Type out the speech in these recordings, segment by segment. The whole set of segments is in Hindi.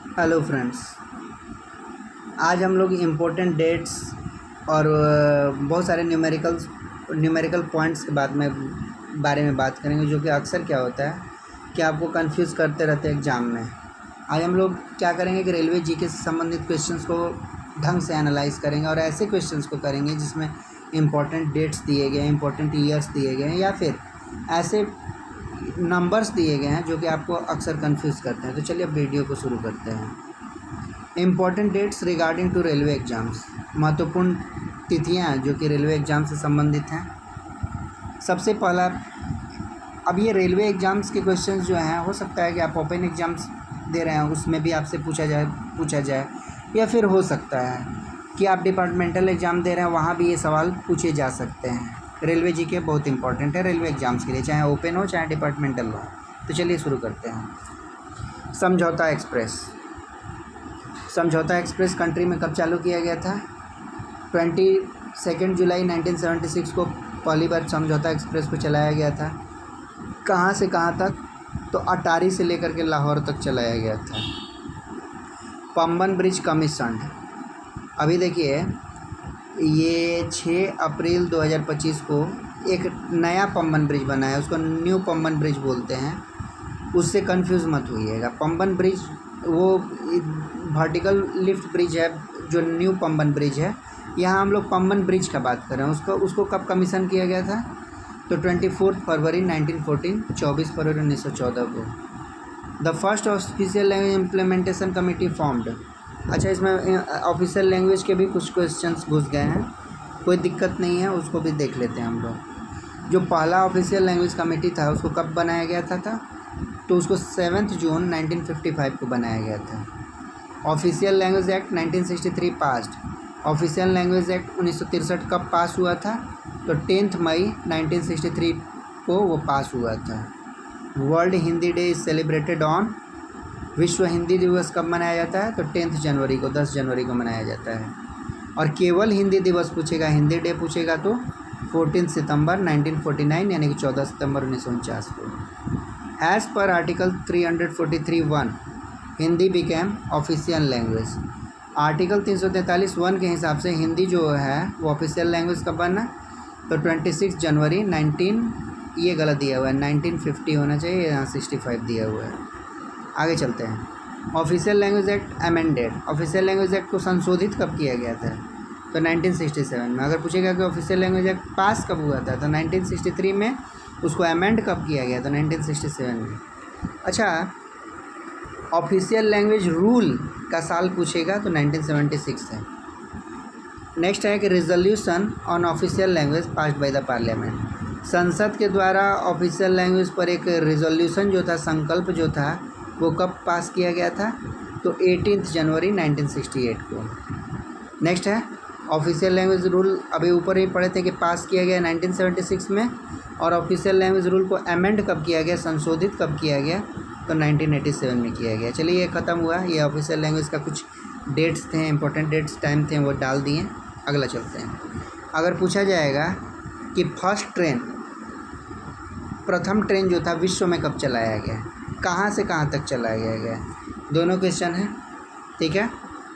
Hello friends. आज हम लोग इम्पोर्टेंट डेट्स और बहुत सारे न्यूमेरिकल पॉइंट्स के बारे में बात करेंगे, जो कि अक्सर क्या होता है कि आपको कंफ्यूज करते रहते हैं एग्ज़ाम में। आज हम लोग क्या करेंगे कि रेलवे जीके से संबंधित क्वेश्चंस को ढंग से एनालाइज करेंगे और ऐसे क्वेश्चंस को करेंगे जिसमें इम्पोर्टेंट डेट्स दिए गए हैं, इम्पोर्टेंट ईयर्स दिए गए हैं, या फिर ऐसे नंबर्स दिए गए हैं जो कि आपको अक्सर कंफ्यूज करते हैं। तो चलिए अब वीडियो को शुरू करते हैं। Important dates regarding to railway exams, महत्वपूर्ण तिथियां जो कि रेलवे एग्ज़ाम से संबंधित हैं। सबसे पहला, अब ये रेलवे एग्ज़ाम्स के क्वेश्चंस जो हैं, हो सकता है कि आप ओपन एग्ज़ाम्स दे रहे हैं उसमें भी आपसे पूछा जाए, या फिर हो सकता है कि आप डिपार्टमेंटल एग्ज़ाम दे रहे हैं, वहाँ भी ये सवाल पूछे जा सकते हैं। रेलवे जीके बहुत इंपॉर्टेंट है रेलवे एग्ज़ाम्स के लिए, चाहे ओपन हो चाहे डिपार्टमेंटल हो। तो चलिए शुरू करते हैं। समझौता एक्सप्रेस कंट्री में कब चालू किया गया था? 22 जुलाई 1976 को पहली बार समझौता एक्सप्रेस को चलाया गया था। कहाँ से कहाँ तक? तो अटारी से लेकर के लाहौर तक चलाया गया था। पंबन ब्रिज कमीशन, अभी देखिए ये 6 अप्रैल 2025 को एक नया पंबन ब्रिज बना है, उसको न्यू पंबन ब्रिज बोलते हैं, उससे कंफ्यूज मत होइएगा। पंबन ब्रिज वो वर्टिकल लिफ्ट ब्रिज है जो न्यू पंबन ब्रिज है। यहाँ हम लोग पंबन ब्रिज का बात कर रहे हैं। उसको कब कमीशन किया गया था? तो 24 फरवरी 1914, 24 फरवरी 1914 को। The first official language implementation committee formed. अच्छा, इसमें ऑफिशियल लैंग्वेज के भी कुछ क्वेश्चंस घुस गए हैं, कोई दिक्कत नहीं है, उसको भी देख लेते हैं हम लोग। जो पहला ऑफिशियल लैंग्वेज कमेटी था उसको कब बनाया गया था? तो उसको 7 जून 1955 को बनाया गया था। Official language act 1963 passed. Official language act 1963 कब पास हुआ था? तो 10 मई 1963 को वो पास हुआ था। World Hindi day is celebrated on, विश्व हिंदी दिवस कब मनाया जाता है? तो 10 जनवरी को, 10 जनवरी को मनाया जाता है। और केवल हिंदी दिवस पूछेगा, हिंदी डे पूछेगा तो 14 सितंबर 1949 यानी कि 14 सितंबर 1949 को। As per article 343(1) Hindi became official language. Article 343(1) के हिसाब से हिंदी जो है वो ऑफिशियल लैंग्वेज कब बना? तो 26 जनवरी 19, ये गलत दिया हुआ है, 1950 होना चाहिए, यहाँ 65 दिया हुआ है। आगे चलते हैं। Official language act amended, official language act को संशोधित कब किया गया था? तो 1967 में। अगर पूछेगा कि ऑफिशियल लैंग्वेज एक्ट पास कब हुआ था, तो 1963 में। उसको अमेंड कब किया गया? तो 1967 में। अच्छा, ऑफिशियल लैंग्वेज रूल का साल पूछेगा तो 1976 है। नेक्स्ट है कि resolution on official language passed by the parliament. संसद के द्वारा ऑफिशियल लैंग्वेज पर एक रिजोल्यूशन जो था, संकल्प जो था, वो कब पास किया गया था? तो 18 जनवरी 1968 को। नेक्स्ट है ऑफिशियल लैंग्वेज रूल, अभी ऊपर ही पढ़े थे कि पास किया गया 1976 में। और ऑफिशियल लैंग्वेज रूल को अमेंड कब किया गया, संशोधित कब किया गया? तो 1987 में किया गया। चलिए ये ख़त्म हुआ, ये ऑफिशियल लैंग्वेज का कुछ डेट्स थे, इंपॉर्टेंट डेट्स टाइम थे, वो डाल दिए। अगला चलते हैं। अगर पूछा जाएगा कि प्रथम ट्रेन जो था विश्व में कब चलाया गया, कहाँ से कहाँ तक चलाया गया, दोनों क्वेश्चन है, ठीक है।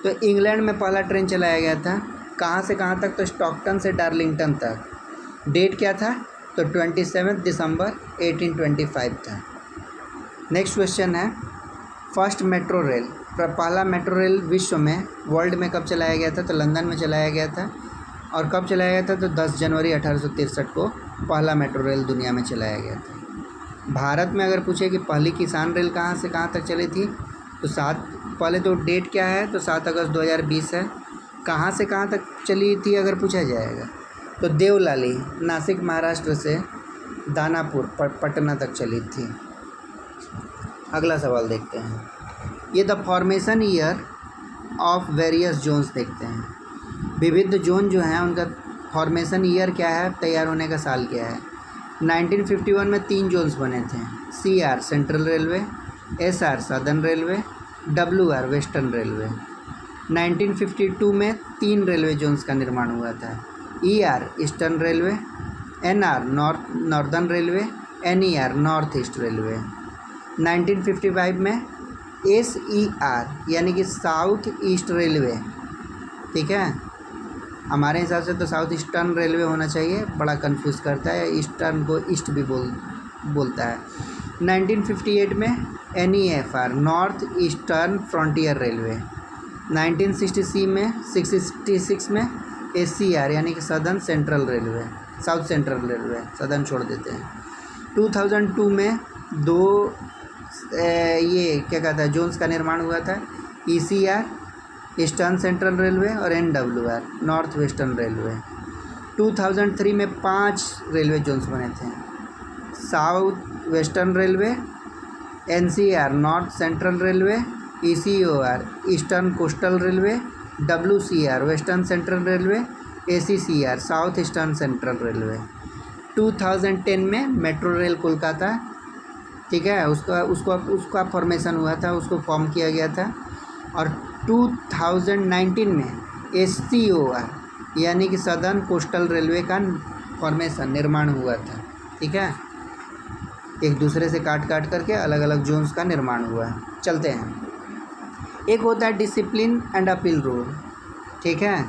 तो इंग्लैंड में पहला ट्रेन चलाया गया था, कहाँ से कहाँ तक? तो स्टॉकटन से डार्लिंगटन तक। डेट क्या था? तो 27 दिसंबर 1825 था। नेक्स्ट क्वेश्चन है, फर्स्ट मेट्रो रेल, पहला मेट्रो रेल विश्व में, वर्ल्ड में कब चलाया गया था? तो लंदन में चलाया गया था। और कब चलाया गया था? तो 10 जनवरी 1863 को पहला मेट्रो रेल दुनिया में चलाया गया था। भारत में अगर पूछे कि पहली किसान रेल कहाँ से कहाँ तक चली थी, तो पहले तो डेट क्या है? तो 7 अगस्त 2020 है। कहाँ से कहाँ तक चली थी अगर पूछा जाएगा, तो देवलाली, नासिक महाराष्ट्र से दानापुर पटना तक चली थी। अगला सवाल देखते हैं। ये the formation year of various zones देखते हैं। विविध जोन जो हैं उनका फॉर्मेशन ईयर क्या है, तैयार होने का साल क्या है? 1951 में 3 जोन्स बने थे, CR central railway, SR southern railway, WR western railway. 1952 में 3 रेलवे जोन्स का निर्माण हुआ था, ER eastern railway, NR northern railway, NER north east railway. 1955 में SER यानी कि साउथ ईस्ट रेलवे, ठीक है। हमारे हिसाब से तो साउथ ईस्टर्न रेलवे होना चाहिए, बड़ा कंफ्यूज करता है, ईस्टर्न को ईस्ट भी बोलता है। 1958 में NEFR north eastern frontier railway. 1966 में SCR यानी कि southern central railway, south central railway, southern छोड़ देते हैं। 2002 में दो ये क्या कहता है जोन्स का निर्माण हुआ था, ECR ईस्टर्न सेंट्रल रेलवे और NWR नॉर्थ वेस्टर्न रेलवे। 2003 में 5 रेलवे जोन्स बने थे, south western railway, NCR north central railway, ECOR eastern coastal railway, WCR western central railway, ACCR south eastern central railway. 2010 में मेट्रो रेल कोलकाता, ठीक है, उसका फॉर्मेशन हुआ था, उसको फॉर्म किया गया था। और 2019 में SCOR यानी कि सदर्न कोस्टल रेलवे का फॉर्मेशन निर्माण हुआ था, ठीक है। एक दूसरे से काट करके अलग अलग जोन्स का निर्माण हुआ है। चलते हैं, एक होता है डिसिप्लिन एंड अपील रूल, ठीक है,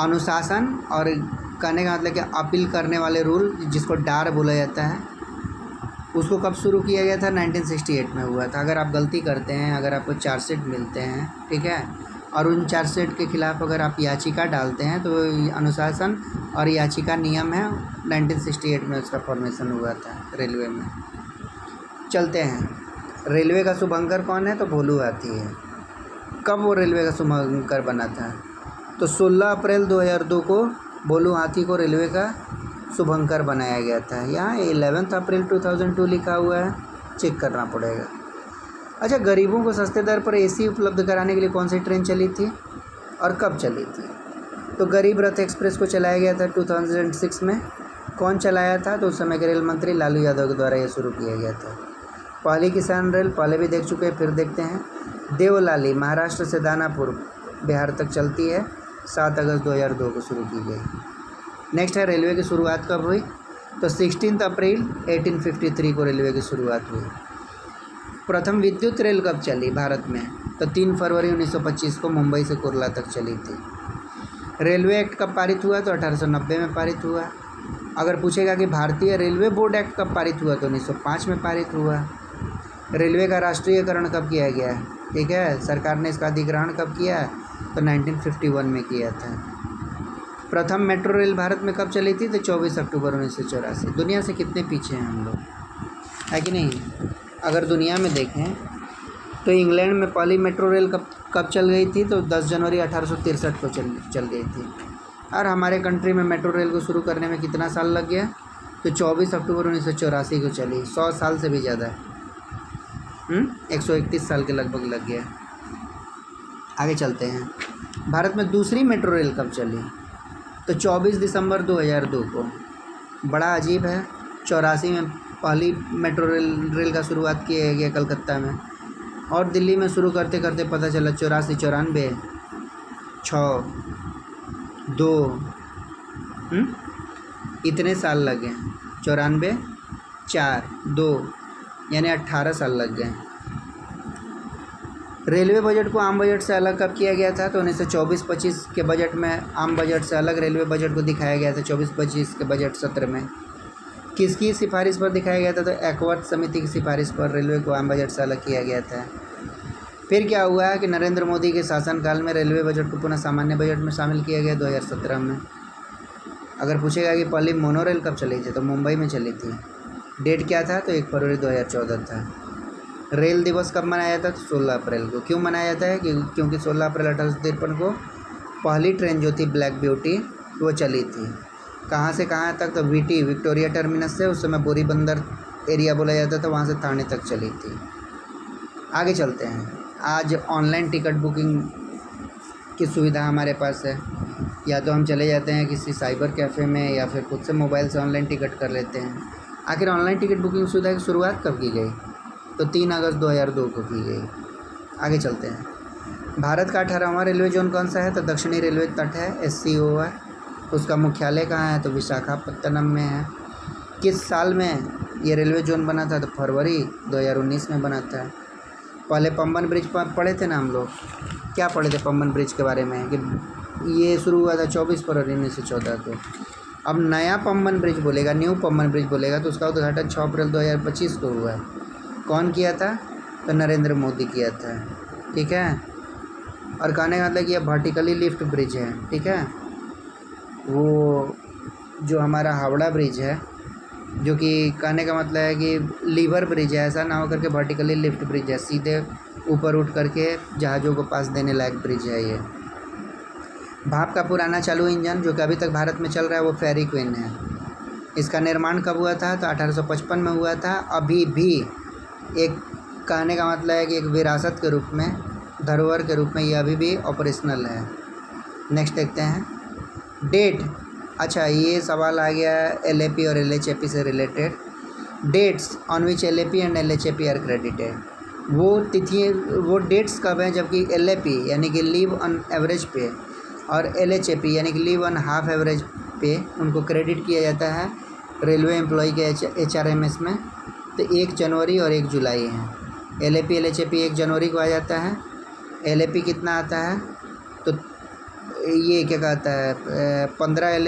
अनुशासन और कहने का मतलब कि अपील करने वाले रूल, जिसको डार बोला जाता है। उसको कब शुरू किया गया था? 1968 में हुआ था। अगर आप गलती करते हैं, अगर आपको चार्जशीट मिलते हैं, ठीक है, और उन चार्जशीट के खिलाफ अगर आप याचिका डालते हैं, तो अनुशासन और याचिका नियम है, 1968 में उसका फॉर्मेशन हुआ था रेलवे में। चलते हैं, रेलवे का शुभंकर कौन है? तो भोलू हाथी है। कब वो रेलवे का शुभंकर बना था? तो 16 अप्रैल 2002 को भोलू हाथी को रेलवे का शुभंकर बनाया गया था। यहाँ 11 अप्रैल 2002 लिखा हुआ है, चेक करना पड़ेगा। अच्छा, गरीबों को सस्ते दर पर AC उपलब्ध कराने के लिए कौन सी ट्रेन चली थी और कब चली थी? तो गरीब रथ एक्सप्रेस को चलाया गया था 2006 में। कौन चलाया था? तो उस समय के रेल मंत्री लालू यादव के द्वारा ये शुरू किया गया था। पहली किसान रेल पहले भी देख चुके हैं, फिर देखते हैं। देवलाली महाराष्ट्र से दानापुर बिहार तक चलती है, 7 अगस्त 2002 को शुरू की गई। नेक्स्ट है, रेलवे की शुरुआत कब हुई? तो 16 अप्रैल 1853 को रेलवे की शुरुआत हुई। प्रथम विद्युत रेल कब चली भारत में? तो 3 फरवरी 1925 को मुंबई से कुर्ला तक चली थी। रेलवे एक्ट कब पारित हुआ? तो 1890 में पारित हुआ। अगर पूछेगा कि भारतीय रेलवे बोर्ड एक्ट कब पारित हुआ? तो 1905 में पारित हुआ। रेलवे का राष्ट्रीयकरण कब किया गया? ठीक है, सरकार ने इसका अधिग्रहण कब किया? तो 1951 में किया था। प्रथम मेट्रो रेल भारत में कब चली थी? तो 24 अक्टूबर 1984। दुनिया से कितने पीछे हैं हम लोग, है कि नहीं? अगर दुनिया में देखें तो इंग्लैंड में पहली मेट्रो रेल कब चल गई थी? तो 10 जनवरी 1863 को चल गई थी। और हमारे कंट्री में मेट्रो रेल को शुरू करने में कितना साल लग गया? तो 24 अक्टूबर 1984 को चली। 100 साल से भी ज़्यादा, 131 साल के लगभग लग गया। आगे चलते हैं, भारत में दूसरी मेट्रो रेल कब चली? तो 24 दिसंबर 2002 को। बड़ा अजीब है, 84 में पहली मेट्रो रेल का शुरुआत किया गया कलकत्ता में, और दिल्ली में शुरू करते करते पता चला 84, 94, 6, 2, इतने साल लग गए। 94, 4, 2 यानी 18 साल लग गए। रेलवे बजट को आम बजट से अलग कब किया गया था? तो 1924-25 के बजट में आम बजट से अलग रेलवे बजट को दिखाया गया था। 24-25 के बजट सत्र में किसकी सिफारिश पर दिखाया गया था? तो एक्वर्थ समिति की सिफारिश पर रेलवे को आम बजट से अलग किया गया था। फिर क्या हुआ कि नरेंद्र मोदी के शासनकाल में रेलवे बजट को पुनः सामान्य बजट में शामिल किया गया 2017 में। अगर पूछेगा कि पहली मोनो रेल कब चली थी? तो मुंबई में चली थी। डेट क्या था? तो 1 फरवरी 2014 था। रेल दिवस कब मनाया जाता है? तो 16 अप्रैल को। क्यों मनाया जाता है? क्योंकि 16 अप्रैल 1853 को पहली ट्रेन जो थी ब्लैक ब्यूटी वो चली थी। कहाँ से कहाँ तक? तो VT विक्टोरिया टर्मिनस से, उस समय बोरी बंदर एरिया बोला जाता था, वहाँ से थाने तक चली थी। आगे चलते हैं, आज ऑनलाइन टिकट बुकिंग की सुविधा हमारे पास है। या तो हम चले जाते हैं किसी साइबर कैफ़े में, या फिर खुद से मोबाइल से ऑनलाइन टिकट कर लेते हैं। आखिर ऑनलाइन टिकट बुकिंग सुविधा की शुरुआत कब की गई? तो 3 अगस्त 2002 को की गई। आगे चलते हैं, भारत का 18वां रेलवे जोन कौन सा है? तो दक्षिणी रेलवे तट है, SCOR। उसका मुख्यालय कहाँ है? तो विशाखापत्तनम में है। किस साल में ये रेलवे जोन बना था? तो फरवरी 2019 में बना था। पहले पम्बन ब्रिज पढ़े थे ना हम लोग, क्या पढ़े थे पम्बन ब्रिज के बारे में, कि ये शुरू हुआ था 24 फरवरी 1914 को। अब नया पम्बन ब्रिज बोलेगा, न्यू पम्बन ब्रिज बोलेगा, तो उसका उद्घाटन 6 अप्रैल 2025 को हुआ है। कौन किया था? तो नरेंद्र मोदी किया था, ठीक है। और कहने का मतलब कि यह वर्टिकली लिफ्ट ब्रिज है, ठीक है। वो जो हमारा हावड़ा ब्रिज है, जो कि कहने का मतलब है कि लीवर ब्रिज है, ऐसा ना हो करके वर्टिकली लिफ्ट ब्रिज है, सीधे ऊपर उठ करके जहाज़ों को पास देने लायक ब्रिज है ये। भाप का पुराना चालू इंजन जो कि अभी तक भारत में चल रहा है वो फेरी क्वीन है। इसका निर्माण कब हुआ था? तो 1855 में हुआ था। अभी भी एक कहने का मतलब है कि एक विरासत के रूप में, धरोहर के रूप में ये अभी भी ऑपरेशनल है। नेक्स्ट देखते हैं डेट। अच्छा, ये सवाल आ गया LAP और LHAP से रिलेटेड। Dates on which LAP and LHAP are credited. वो तिथि, वो डेट्स कब हैं जबकि LAP यानी कि लीव ऑन एवरेज पे और LHAP यानी कि लीव ऑन हाफ एवरेज पे उनको क्रेडिट किया जाता है रेलवे एम्प्लॉय के HRMS में। तो 1 जनवरी और 1 जुलाई है। LAP LHAP 1 जनवरी को आ जाता है। LAP कितना आता है? तो ये क्या कहता है 15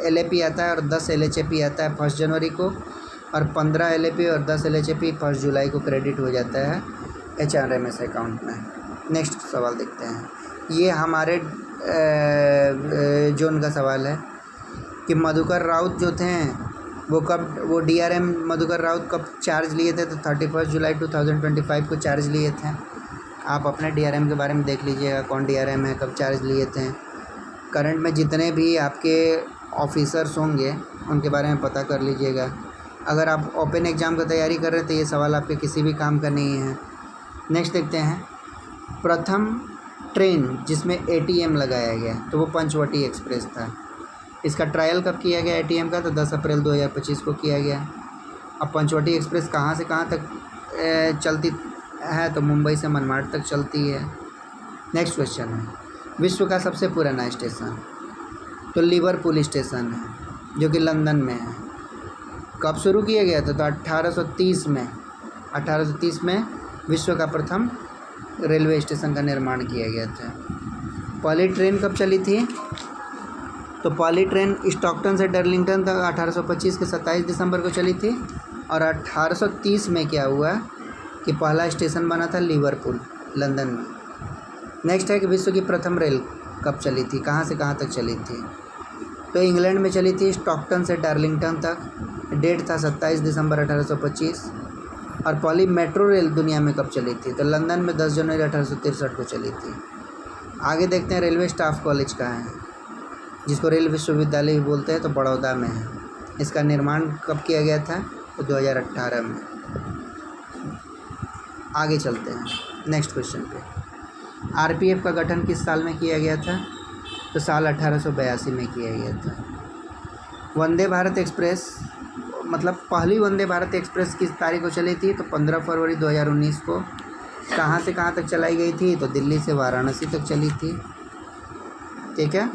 LAP आता है और 10 LHAP आता है 1 जनवरी को, और 15 LAP और 10 LHAP 1 जुलाई को क्रेडिट हो जाता है HRMS अकाउंट में। नेक्स्ट सवाल देखते हैं। ये हमारे जोन का सवाल है कि मधुकर राउत जो थे वो DRM मधुकर राउत कब चार्ज लिए थे? तो 31 जुलाई 2025 को चार्ज लिए थे। आप अपने DRM के बारे में देख लीजिएगा, कौन DRM है, कब चार्ज लिए थे। करंट में जितने भी आपके ऑफिसर्स होंगे उनके बारे में पता कर लीजिएगा। अगर आप ओपन एग्ज़ाम की तैयारी कर रहे हैं तो ये सवाल आपके किसी भी काम का नहीं है। नेक्स्ट देखते हैं। प्रथम ट्रेन जिसमें ATM लगाया गया तो वो पंचवटी एक्सप्रेस था। इसका ट्रायल कब किया गया ATM का? तो 10 अप्रैल 2025 को किया गया। अब पंचवटी एक्सप्रेस कहाँ से कहाँ तक चलती है? तो मुंबई से मनमाड तक चलती है। नेक्स्ट क्वेश्चन है, विश्व का सबसे पुराना स्टेशन? तो लिवरपूल स्टेशन है जो कि लंदन में है। कब शुरू किया गया था? तो 1830 में। 1830 में विश्व का प्रथम रेलवे स्टेशन का निर्माण किया गया था। पहली ट्रेन कब चली थी? तो पहली ट्रेन स्टॉकटन से डर्लिंगटन तक 1825 के 27 दिसंबर को चली थी। और 1830 में क्या हुआ कि पहला स्टेशन बना था लिवरपूल, लंदन में। नेक्स्ट है कि विश्व की प्रथम रेल कब चली थी, कहाँ से कहाँ तक चली थी? तो इंग्लैंड में चली थी, स्टॉकटन से डार्लिंगटन तक। डेट था 27 दिसंबर 1825। और पहली मेट्रो रेल दुनिया में कब चली थी? तो लंदन में 10 जनवरी 1863 को चली थी। आगे देखते हैं रेलवे स्टाफ कॉलेज कहाँ है, जिसको रेल विश्वविद्यालय भी बोलते हैं, तो बड़ौदा में है। इसका निर्माण कब किया गया था? तो 2018 में। आगे चलते हैं नेक्स्ट क्वेश्चन पे। RPF का गठन किस साल में किया गया था? तो साल 1882 में किया गया था। वंदे भारत एक्सप्रेस मतलब पहली वंदे भारत एक्सप्रेस किस तारीख को चली थी? तो 15 फरवरी 2019 को। कहाँ से कहाँ तक चलाई गई थी? तो दिल्ली से वाराणसी तक चली थी, ठीक है।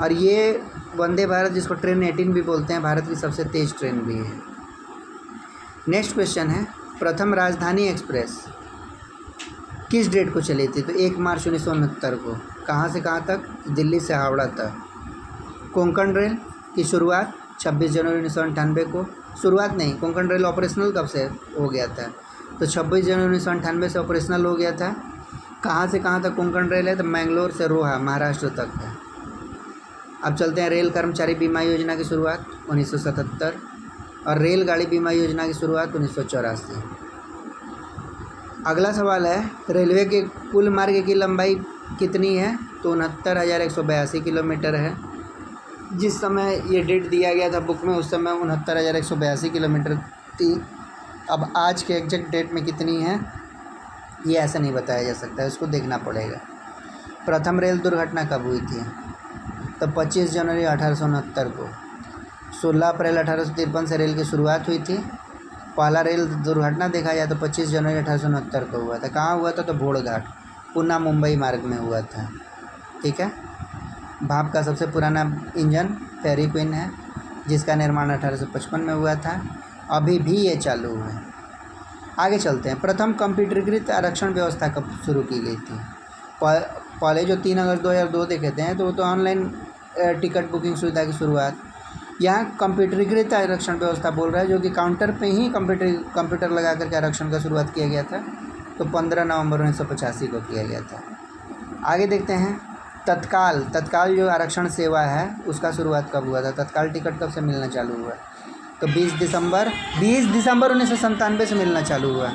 और ये वंदे भारत, जिसको ट्रेन 18 भी बोलते हैं, भारत की सबसे तेज़ ट्रेन भी है। नेक्स्ट क्वेश्चन है, प्रथम राजधानी एक्सप्रेस किस डेट को चली थी? तो 1 मार्च 1969 को। कहाँ से कहाँ तक? दिल्ली से हावड़ा तक। कोंकण रेल की शुरुआत 26 जनवरी 1998 को। शुरुआत नहीं, कोंकण रेल ऑपरेशनल कब से हो गया था? तो 26 जनवरी 1998 से ऑपरेशनल हो गया था। कहाँ से कहाँ तक कोंकण रेल है? तो मैंगलोर से रोहा, महाराष्ट्र तक है। अब चलते हैं रेल कर्मचारी बीमा योजना की शुरुआत 1977 और रेलगाड़ी बीमा योजना की शुरुआत 1984। अगला सवाल है, रेलवे के कुल मार्ग की लंबाई कितनी है? तो 69,182 किलोमीटर है। जिस समय ये डेट दिया गया था बुक में उस समय 69,182 किलोमीटर थी। अब आज के एग्जैक्ट डेट में कितनी है ये ऐसा नहीं बताया जा सकता है, इसको देखना पड़ेगा। प्रथम रेल दुर्घटना कब हुई थी? तो 25 जनवरी 1869 को। 16 अप्रैल 1853 से रेल की शुरुआत हुई थी। पहला रेल दुर्घटना देखा जाए तो 25 जनवरी 1869 को हुआ था। कहाँ हुआ था? तो भोड़घाट, पूना मुंबई मार्ग में हुआ था, ठीक है। भाप का सबसे पुराना इंजन फेरी क्वीन है, जिसका निर्माण 1855 में हुआ था। अभी भी ये चालू है। आगे चलते हैं। प्रथम कंप्यूटरीकृत आरक्षण व्यवस्था कब शुरू की गई थी? पहले जो 3 अगस्त 2002 देखे थे तो वो तो ऑनलाइन टिकट बुकिंग सुविधा की शुरुआत। यहाँ कंप्यूटरीकृत आरक्षण व्यवस्था बोल रहा है, जो कि काउंटर पे ही कंप्यूटर लगा करके आरक्षण का शुरुआत किया गया था। तो 15 नवंबर 1985 को किया गया था। आगे देखते हैं तत्काल जो आरक्षण सेवा है उसका शुरुआत कब हुआ था? तत्काल टिकट कब से मिलना चालू हुआ? तो 20 दिसंबर 1997 से मिलना चालू हुआ।